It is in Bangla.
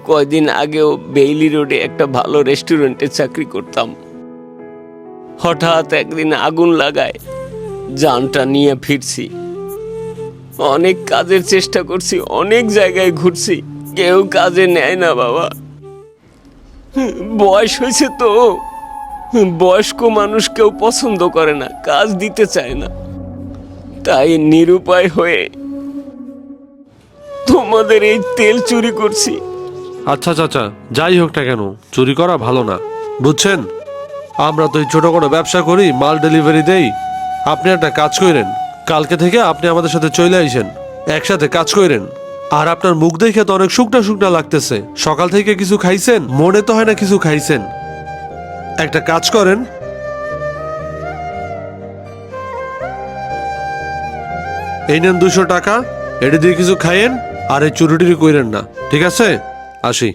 কয়দিন আগেও বেইলি রোডে একটা ভালো রেস্টুরেন্টে চাকরি করতাম। হঠাৎ একদিন আগুন লাগায় জানটা নিয়ে ফিরছি। অনেক কাজের চেষ্টা করছি, অনেক জায়গায় ঘুরছি, কেউ কাজে নেয় না বাবা। বয়স হয়েছে তো, বয়স্ক মানুষ কেউ পছন্দ করে না, কাজ দিতে চায় না। তাই নিরুপায় হয়ে তোমাদের এই তেল চুরি করছি। আচ্ছা চাচা, যাই হোক না কেন, চুরি করা ভালো না, বুঝছেন? আমরা তো এই ছোটো কোনো ব্যবসা করি, মাল ডেলিভারি দেই। আপনি একটা কাজ করেন, কালকে থেকে আপনি আমাদের সাথে চলে আইসেন, একসাথে কাজ করেন। আর আপনার মুখ দেখে তো অনেক শুকনা শুকনা লাগতেছে। সকাল থেকে কিছু খাইছেন? মনে তো হয় না কিছু খাইছেন। একটা কাজ করেন, এই নেন 200 টাকা, এটা দিয়ে কিছু খাইয়েন, আর এই চুরি টুরি কইরেন না, ঠিক আছে? আসি।